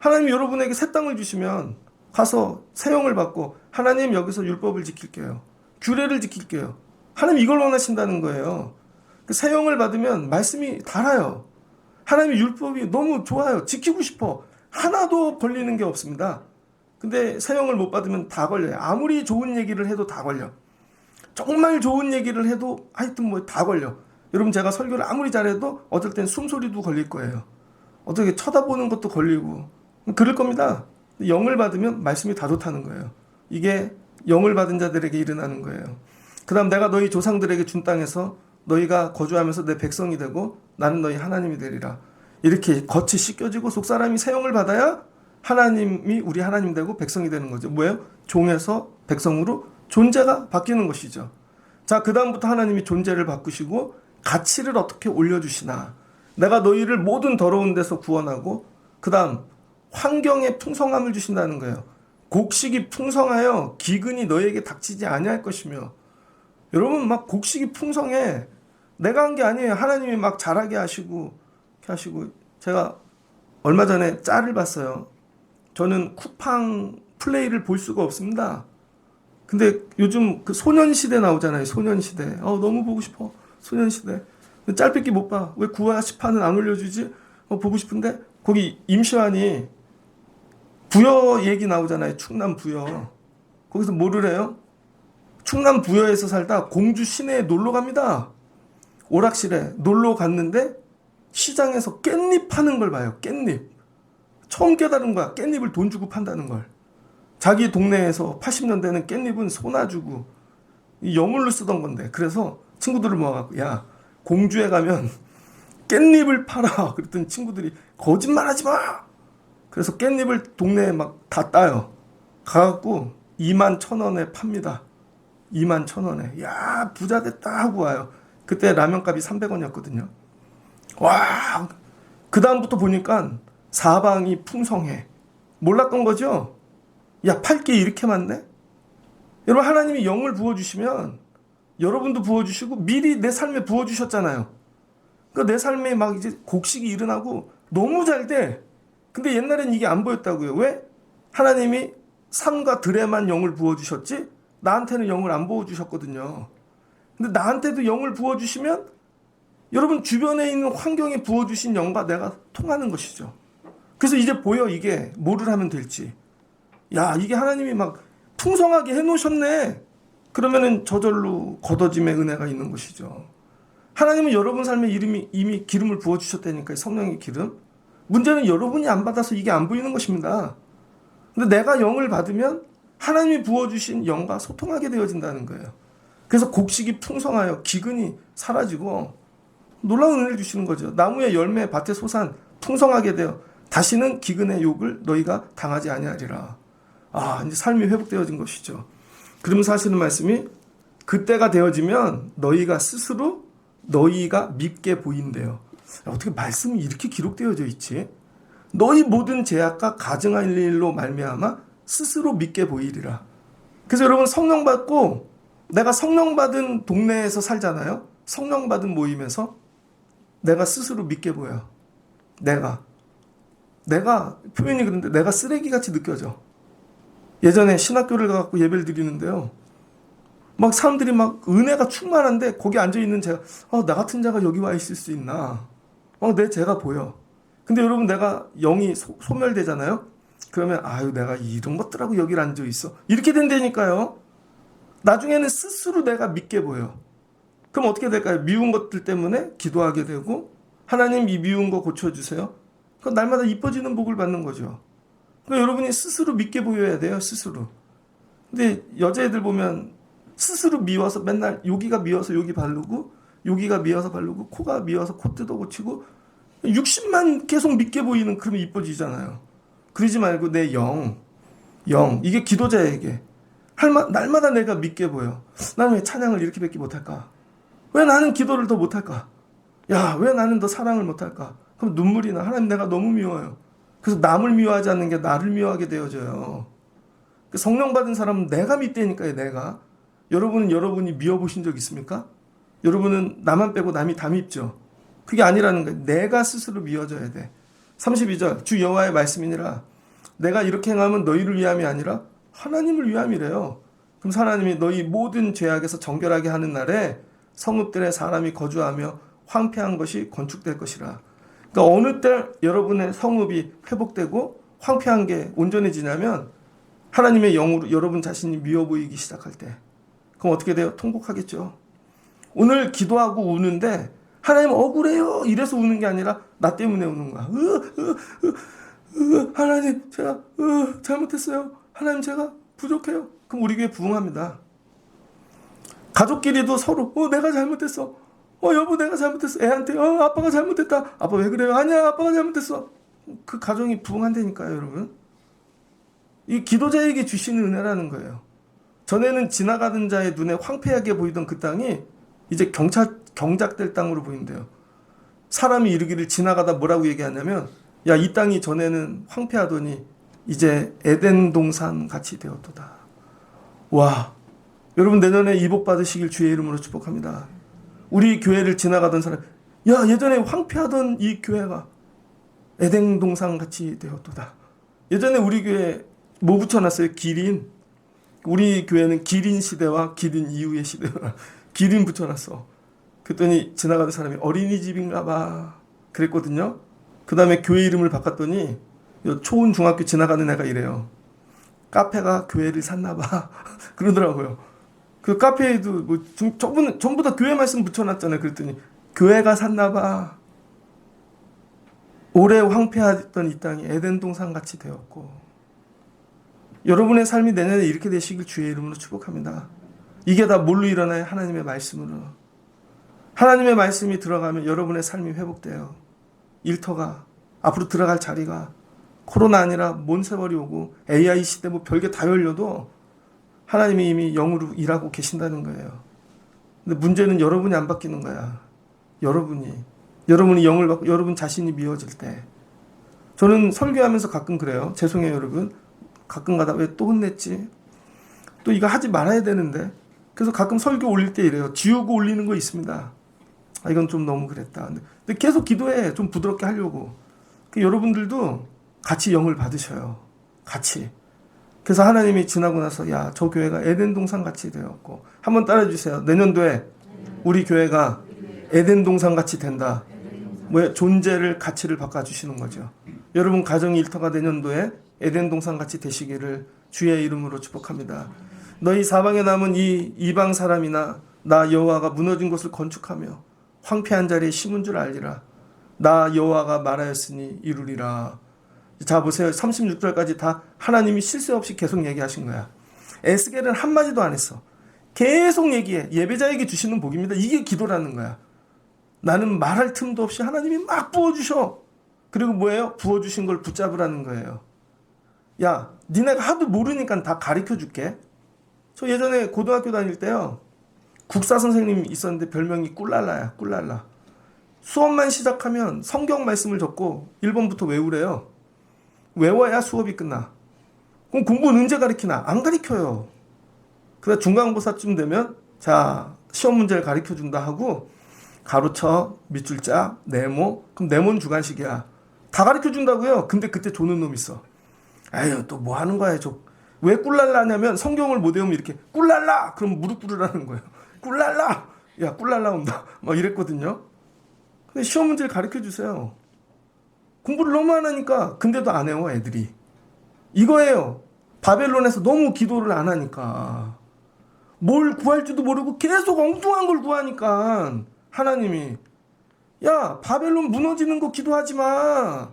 하나님이 여러분에게 새 땅을 주시면 가서 새 영을 받고 하나님 여기서 율법을 지킬게요. 규례를 지킬게요. 하나님 이걸 원하신다는 거예요. 새 영을 받으면 말씀이 달아요. 하나님의 율법이 너무 좋아요. 지키고 싶어. 하나도 걸리는 게 없습니다. 근데 새 영을 못 받으면 다 걸려요. 아무리 좋은 얘기를 해도 다 걸려. 정말 좋은 얘기를 해도 하여튼 뭐 다 걸려. 여러분 제가 설교를 아무리 잘해도 어떨 땐 숨소리도 걸릴 거예요. 어떻게 쳐다보는 것도 걸리고 그럴 겁니다. 영을 받으면 말씀이 다 좋다는 거예요. 이게 영을 받은 자들에게 일어나는 거예요. 그 다음 내가 너희 조상들에게 준 땅에서 너희가 거주하면서 내 백성이 되고 나는 너희 하나님이 되리라. 이렇게 겉이 씻겨지고 속사람이 새 영을 받아야 하나님이 우리 하나님 되고 백성이 되는 거죠. 뭐예요? 종에서 백성으로 존재가 바뀌는 것이죠. 자, 그 다음부터 하나님이 존재를 바꾸시고 가치를 어떻게 올려주시나. 내가 너희를 모든 더러운 데서 구원하고 그 다음 환경에 풍성함을 주신다는 거예요. 곡식이 풍성하여 기근이 너희에게 닥치지 아니할 것이며. 여러분 막 곡식이 풍성해. 내가 한 게 아니에요. 하나님이 막 자라게 하시고 이렇게 하시고. 제가 얼마 전에 짤을 봤어요. 저는 쿠팡 플레이를 볼 수가 없습니다. 근데 요즘 그 소년시대 나오잖아요. 소년시대. 너무 보고 싶어. 소년시대. 짤밖에 못 봐. 왜 9화 10화는 안 올려주지? 보고 싶은데 거기 임시완이 부여 얘기 나오잖아요. 충남 부여. 거기서 뭐를 해요? 충남 부여에서 살다 공주 시내에 놀러 갑니다. 오락실에 놀러 갔는데 시장에서 깻잎 파는 걸 봐요. 깻잎. 처음 깨달은 거야. 깻잎을 돈 주고 판다는 걸. 자기 동네에서 80년대는 깻잎은 소나 주고 여물로 쓰던 건데, 그래서 친구들을 모아갖고 야, 공주에 가면 깻잎을 팔아. 그랬더니 친구들이 거짓말하지 마. 그래서 깻잎을 동네에 막 다 따요. 가갖고 21,000원에 팝니다. 21,000원에. 야, 부자 됐다 하고 와요. 그때 라면값이 300원이었거든요. 와, 그 다음부터 보니까 사방이 풍성해. 몰랐던 거죠? 야, 팔 게 이렇게 많네? 여러분, 하나님이 영을 부어주시면 여러분도 부어주시고 미리 내 삶에 부어주셨잖아요. 그러니까 내 삶에 막 이제 곡식이 일어나고 너무 잘 돼. 근데 옛날엔 이게 안 보였다고요. 왜? 하나님이 산과 들에만 영을 부어주셨지 나한테는 영을 안 부어주셨거든요. 근데 나한테도 영을 부어주시면 여러분 주변에 있는 환경에 부어주신 영과 내가 통하는 것이죠. 그래서 이제 보여, 이게 뭐를 하면 될지. 야, 이게 하나님이 막 풍성하게 해놓으셨네. 그러면은 저절로 걷어짐의 은혜가 있는 것이죠. 하나님은 여러분 삶에 이미 기름을 부어주셨다니까요. 성령의 기름. 문제는 여러분이 안 받아서 이게 안 보이는 것입니다. 근데 내가 영을 받으면 하나님이 부어주신 영과 소통하게 되어진다는 거예요. 그래서 곡식이 풍성하여 기근이 사라지고 놀라운 은혜를 주시는 거죠. 나무의 열매 밭의 소산 풍성하게 되어 다시는 기근의 욕을 너희가 당하지 아니하리라. 이제 삶이 회복되어진 것이죠. 그러면서 하시는 말씀이 그때가 되어지면 너희가 스스로 너희가 밉게 보인대요. 어떻게 말씀이 이렇게 기록되어져 있지? 너희 모든 죄악과 가증한 일로 말미암아 스스로 밉게 보이리라. 그래서 여러분, 성령 받고 내가 성령 받은 동네에서 살잖아요. 성령 받은 모임에서 내가 스스로 밉게 보여. 내가 표현이 그런데 내가 쓰레기같이 느껴져. 예전에 신학교를 가갖고 예배를 드리는데요. 막 사람들이 막 은혜가 충만한데 거기 앉아있는 제가 나 같은 자가 여기 와 있을 수 있나. 내 죄가 보여. 근데 여러분, 내가 영이 소멸되잖아요. 그러면 내가 이런 것들하고 여기 앉아 있어. 이렇게 된다니까요. 나중에는 스스로 내가 믿게 보여. 그럼 어떻게 될까요? 미운 것들 때문에 기도하게 되고 하나님 이 미운 거 고쳐주세요. 그럼 날마다 이뻐지는 복을 받는 거죠. 그러니까 여러분이 스스로 믿게 보여야 돼요. 스스로. 근데 여자애들 보면 스스로 미워서 맨날 여기가 미워서 여기 바르고 여기가 미워서 바르고 코가 미워서 코 뜯어 고치고 60만 계속 믿게 보이는, 그러면 이뻐지잖아요. 그러지 말고 내 영 이게 기도자에게 날마다 내가 믿게 보여. 나는 왜 찬양을 이렇게밖에 못할까? 왜 나는 기도를 더 못할까? 야, 왜 나는 더 사랑을 못할까? 그럼 눈물이 나. 하나님, 내가 너무 미워요. 그래서 남을 미워하지 않는 게 나를 미워하게 되어져요. 성령 받은 사람은 내가 믿다니까요. 내가. 여러분은 여러분이 미워보신 적 있습니까? 여러분은 나만 빼고 남이 다 밉죠. 그게 아니라는 거예요. 내가 스스로 미워져야 돼. 32절 주 여호와의 말씀이니라. 내가 이렇게 행하면 너희를 위함이 아니라 하나님을 위함이래요. 그럼 하나님이 너희 모든 죄악에서 정결하게 하는 날에 성읍들에 사람이 거주하며 황폐한 것이 건축될 것이라. 그러니까 어느 때 여러분의 성읍이 회복되고 황폐한 게 온전해지냐면 하나님의 영으로 여러분 자신이 미워 보이기 시작할 때. 그럼 어떻게 돼요? 통곡하겠죠. 오늘 기도하고 우는데 하나님 억울해요 이래서 우는 게 아니라 나 때문에 우는 거야. 하나님 제가 잘못했어요. 하나님 제가 부족해요. 그럼 우리 교회 부흥합니다. 가족끼리도 서로 내가 잘못했어. 여보 내가 잘못했어. 애한테 아빠가 잘못했다. 아빠 왜 그래요? 아니야 아빠가 잘못했어. 그 가정이 부흥한다니까요. 여러분. 이 기도자에게 주시는 은혜라는 거예요. 전에는 지나가던 자의 눈에 황폐하게 보이던 그 땅이 이제 경작될 땅으로 보인대요. 사람이 이르기를 지나가다 뭐라고 얘기하냐면 야, 이 땅이 전에는 황폐하더니 이제 에덴 동산 같이 되었도다. 와, 여러분 내년에 이복 받으시길 주의 이름으로 축복합니다. 우리 교회를 지나가던 사람, 야, 예전에 황폐하던 이 교회가 에덴 동산 같이 되었도다. 예전에 우리 교회 뭐 붙여놨어요? 기린. 우리 교회는 기린 시대와 기린 이후의 시대라 기린 붙여놨어. 그랬더니 지나가는 사람이 어린이집인가 봐 그랬거든요. 그 다음에 교회 이름을 바꿨더니 초은 중학교 지나가는 애가 이래요. 카페가 교회를 샀나 봐 그러더라고요. 그 카페에도 뭐 전부 다 교회 말씀 붙여놨잖아요. 그랬더니 교회가 샀나 봐. 오래 황폐하던 이 땅이 에덴 동산 같이 되었고, 여러분의 삶이 내년에 이렇게 되시길 주의 이름으로 축복합니다. 이게 다 뭘로 일어나요? 하나님의 말씀으로. 하나님의 말씀이 들어가면 여러분의 삶이 회복돼요. 일터가, 앞으로 들어갈 자리가, 코로나 아니라 뭔 세월이 오고 AI 시대 뭐 별게 다 열려도 하나님이 이미 영으로 일하고 계신다는 거예요. 근데 문제는 여러분이 안 바뀌는 거야. 여러분이 영을 받고 여러분 자신이 미워질 때. 저는 설교하면서 가끔 그래요. 죄송해요 여러분. 가끔 가다 왜 또 혼냈지? 또 이거 하지 말아야 되는데. 그래서 가끔 설교 올릴 때 이래요. 지우고 올리는 거 있습니다. 아, 이건 좀 너무 그랬다. 근데 계속 기도해. 좀 부드럽게 하려고. 여러분들도 같이 영을 받으셔요. 같이. 그래서 하나님이 지나고 나서 야, 저 교회가 에덴 동산 같이 되었고, 한번 따라해주세요. 내년도에 우리 교회가 에덴 동산 같이 된다. 뭐야? 존재를 가치를 바꿔주시는 거죠. 여러분 가정 일터가 내년도에 에덴 동산 같이 되시기를 주의 이름으로 축복합니다. 너희 사방에 남은 이 이방 사람이나 나 여호와가 무너진 곳을 건축하며 황폐한 자리에 심은 줄 알리라. 나 여호와가 말하였으니 이루리라. 자 보세요. 36절까지 다 하나님이 실수 없이 계속 얘기하신 거야. 에스겔은 한마디도 안 했어. 계속 얘기해. 예배자에게 주시는 복입니다. 이게 기도라는 거야. 나는 말할 틈도 없이 하나님이 막 부어주셔. 그리고 뭐예요? 부어주신 걸 붙잡으라는 거예요. 야, 니네가 하도 모르니까 다 가르쳐줄게. 저 예전에 고등학교 다닐 때요. 국사 선생님이 있었는데 별명이 꿀랄라야. 꿀랄라. 수업만 시작하면 성경 말씀을 적고 1번부터 외우래요. 외워야 수업이 끝나. 그럼 공부는 언제 가르치나? 안 가르쳐요. 그래서 중간고사쯤 되면 자, 시험 문제를 가르쳐준다 하고 가로쳐, 밑줄자, 네모. 그럼 네모는 주관식이야. 다 가르쳐준다고요. 근데 그때 조는 놈 있어. 에휴, 또 뭐 하는 거야, 왜 꿀랄라냐면 성경을 못 외우면 이렇게 꿀랄라! 그럼 무릎 꿇으라는 거예요. 꿀랄라! 야, 꿀랄라 온다. 막 이랬거든요. 근데 시험 문제를 가르쳐주세요. 공부를 너무 안 하니까. 근데도 안 해요, 애들이. 이거예요. 바벨론에서 너무 기도를 안 하니까. 뭘 구할 줄도 모르고 계속 엉뚱한 걸 구하니까 하나님이 야, 바벨론 무너지는 거 기도하지 마.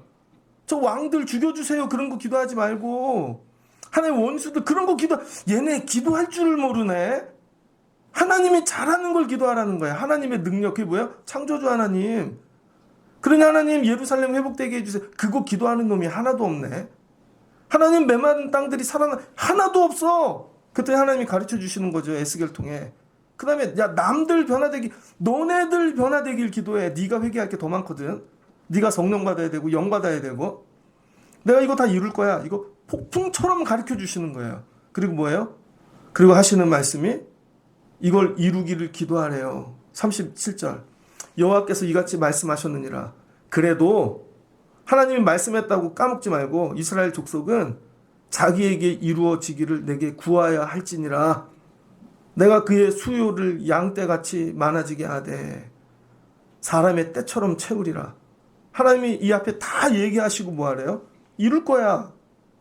저 왕들 죽여주세요. 그런 거 기도하지 말고. 하나님 원수들 그런 거 얘네 기도할 줄을 모르네. 하나님이 잘하는 걸 기도하라는 거야. 하나님의 능력. 그게 뭐야? 창조주 하나님. 그러니 하나님 예루살렘 회복되게 해주세요. 그거 기도하는 놈이 하나도 없네. 하나님 메마른 땅들이 살아나 하나도 없어. 그때 하나님이 가르쳐 주시는 거죠. 에스겔 통해. 그 다음에 야, 남들 변화되기, 너네들 변화되길 기도해. 네가 회개할 게 더 많거든. 네가 성령 받아야 되고 영 받아야 되고. 내가 이거 다 이룰 거야. 이거 폭풍처럼 가르쳐 주시는 거예요. 그리고 뭐예요? 그리고 하시는 말씀이 이걸 이루기를 기도하래요. 37절. 여호와께서 이같이 말씀하셨느니라. 그래도 하나님이 말씀했다고 까먹지 말고 이스라엘 족속은 자기에게 이루어지기를 내게 구하여 할지니라. 내가 그의 수요를 양떼같이 많아지게 하되 사람의 때처럼 채우리라. 하나님이 이 앞에 다 얘기하시고 뭐하래요? 이룰 거야.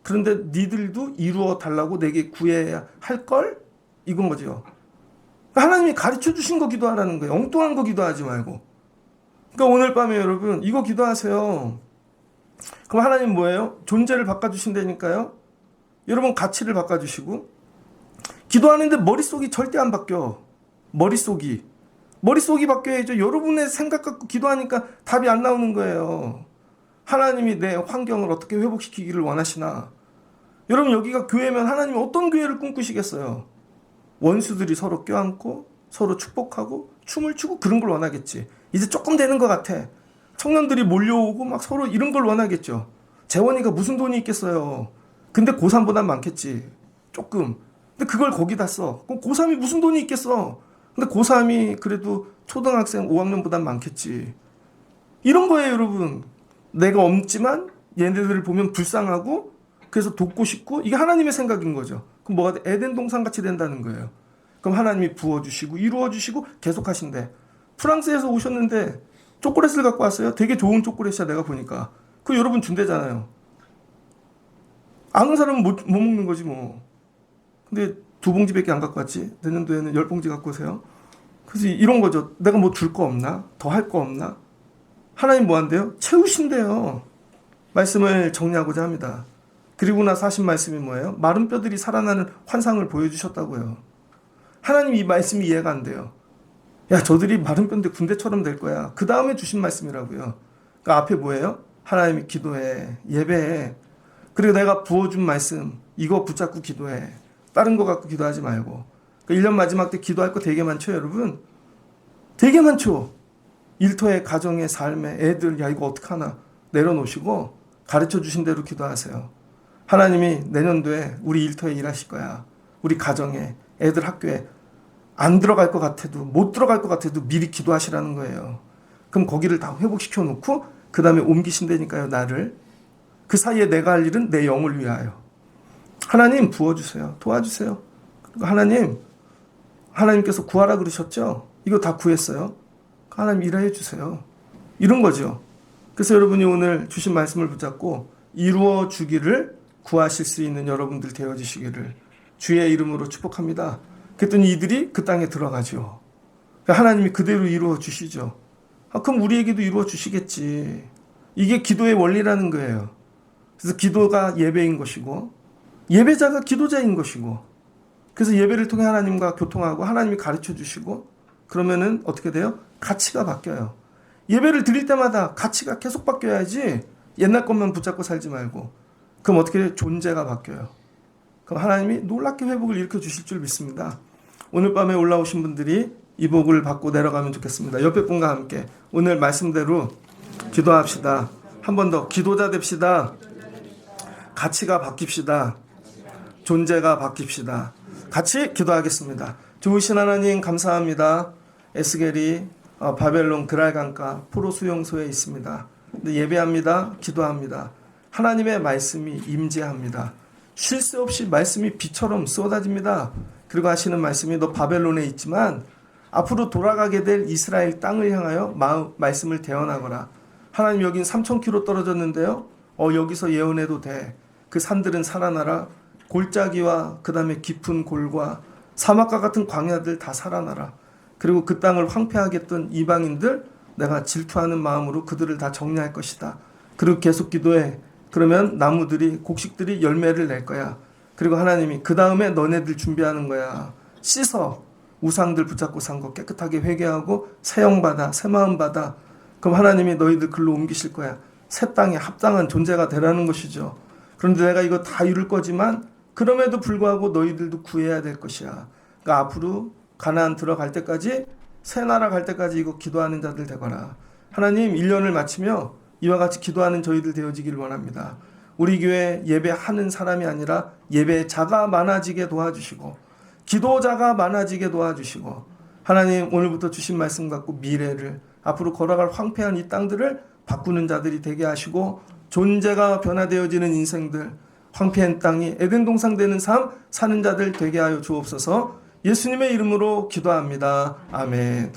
그런데 니들도 이루어 달라고 내게 구해야 할걸? 이건 거죠. 하나님이 가르쳐 주신 거 기도하라는 거예요. 엉뚱한 거 기도하지 말고. 그러니까 오늘 밤에 여러분 이거 기도하세요. 그럼 하나님 뭐예요? 존재를 바꿔주신다니까요. 여러분 가치를 바꿔주시고. 기도하는데 머릿속이 절대 안 바뀌어. 머릿속이 바뀌어야죠. 여러분의 생각 갖고 기도하니까 답이 안 나오는 거예요. 하나님이 내 환경을 어떻게 회복시키기를 원하시나. 여러분 여기가 교회면 하나님이 어떤 교회를 꿈꾸시겠어요? 원수들이 서로 껴안고 서로 축복하고 춤을 추고 그런 걸 원하겠지. 이제 조금 되는 것 같아. 청년들이 몰려오고 막 서로 이런 걸 원하겠죠. 재원이가 무슨 돈이 있겠어요. 근데 고3보단 많겠지. 조금. 근데 그걸 거기다 써. 그럼 고3이 무슨 돈이 있겠어. 근데 고3이 그래도 초등학생 5학년보단 많겠지. 이런 거예요 여러분. 내가 없지만 얘네들을 보면 불쌍하고 그래서 돕고 싶고 이게 하나님의 생각인 거죠. 그럼 뭐가 돼? 에덴 동산 같이 된다는 거예요. 그럼 하나님이 부어주시고 이루어주시고 계속하신대. 프랑스에서 오셨는데 초콜릿을 갖고 왔어요. 되게 좋은 초콜릿이야 내가 보니까. 그 여러분 준대잖아요. 아는 사람은 못 먹는 거지 뭐. 근데 2봉지밖에 안 갖고 왔지. 내년도에는 10봉지 갖고 오세요. 그래서 이런 거죠. 내가 뭐 줄 거 없나? 더 할 거 없나? 하나님 뭐 한대요? 채우신대요. 말씀을 정리하고자 합니다. 그리고 나서 하신 말씀이 뭐예요? 마른 뼈들이 살아나는 환상을 보여주셨다고요. 하나님 이 말씀이 이해가 안 돼요. 야, 저들이 마른 뼈인데 군대처럼 될 거야. 그 다음에 주신 말씀이라고요. 그 앞에 뭐예요? 하나님이 기도해, 예배해. 그리고 내가 부어준 말씀 이거 붙잡고 기도해. 다른 거 갖고 기도하지 말고. 1년 마지막 때 기도할 거 되게 많죠, 여러분? 되게 많죠. 일터에, 가정에, 삶에, 애들, 야 이거 어떡하나 내려놓으시고 가르쳐 주신 대로 기도하세요. 하나님이 내년도에 우리 일터에 일하실 거야. 우리 가정에, 애들 학교에 안 들어갈 것 같아도 못 들어갈 것 같아도 미리 기도하시라는 거예요. 그럼 거기를 다 회복시켜 놓고 그 다음에 옮기신다니까요, 나를. 그 사이에 내가 할 일은 내 영을 위하여. 하나님 부어주세요. 도와주세요. 그리고 하나님께서 구하라 그러셨죠? 이거 다 구했어요. 하나님 일해 주세요. 이런 거죠. 그래서 여러분이 오늘 주신 말씀을 붙잡고 이루어 주기를 구하실 수 있는 여러분들 되어주시기를 주의 이름으로 축복합니다. 그랬더니 이들이 그 땅에 들어가죠. 하나님이 그대로 이루어 주시죠. 그럼 우리에게도 이루어 주시겠지. 이게 기도의 원리라는 거예요. 그래서 기도가 예배인 것이고 예배자가 기도자인 것이고 그래서 예배를 통해 하나님과 교통하고 하나님이 가르쳐 주시고 그러면은 어떻게 돼요? 가치가 바뀌어요. 예배를 드릴 때마다 가치가 계속 바뀌어야지 옛날 것만 붙잡고 살지 말고 그럼 어떻게 돼요? 존재가 바뀌어요. 그럼 하나님이 놀랍게 회복을 일으켜 주실 줄 믿습니다. 오늘 밤에 올라오신 분들이 이 복을 받고 내려가면 좋겠습니다. 옆에 분과 함께 오늘 말씀대로 기도합시다. 한 번 더 기도자 됩시다. 가치가 바뀝시다. 존재가 바뀝시다. 같이 기도하겠습니다. 좋으신 하나님 감사합니다. 에스겔이 바벨론 그랄강가 포로 수용소에 있습니다. 근데 예배합니다. 기도합니다. 하나님의 말씀이 임재합니다. 쉴 새 없이 말씀이 비처럼 쏟아집니다. 그리고 하시는 말씀이 너 바벨론에 있지만 앞으로 돌아가게 될 이스라엘 땅을 향하여 말씀을 대언하거라. 하나님 여긴 3,000km 떨어졌는데요. 여기서 예언해도 돼. 그 산들은 살아나라. 골짜기와 그 다음에 깊은 골과 사막과 같은 광야들 다 살아나라. 그리고 그 땅을 황폐하게 했던 이방인들 내가 질투하는 마음으로 그들을 다 정리할 것이다. 그리고 계속 기도해. 그러면 나무들이 곡식들이 열매를 낼 거야. 그리고 하나님이 그 다음에 너네들 준비하는 거야. 씻어. 우상들 붙잡고 산 거 깨끗하게 회개하고 새 영 받아. 새 마음 받아. 그럼 하나님이 너희들 글로 옮기실 거야. 새 땅에 합당한 존재가 되라는 것이죠. 그런데 내가 이거 다 이룰 거지만 그럼에도 불구하고 너희들도 구해야 될 것이야. 그러니까 앞으로 가나안 들어갈 때까지 새 나라 갈 때까지 이거 기도하는 자들 되거라. 하나님 1년을 마치며 이와 같이 기도하는 저희들 되어지기를 원합니다. 우리 교회 예배하는 사람이 아니라 예배자가 많아지게 도와주시고 기도자가 많아지게 도와주시고 하나님 오늘부터 주신 말씀 갖고 미래를 앞으로 걸어갈 황폐한 이 땅들을 바꾸는 자들이 되게 하시고 존재가 변화되어지는 인생들 황폐한 땅이 에덴 동산 되는 삶 사는 자들 되게 하여 주옵소서. 예수님의 이름으로 기도합니다. 아멘.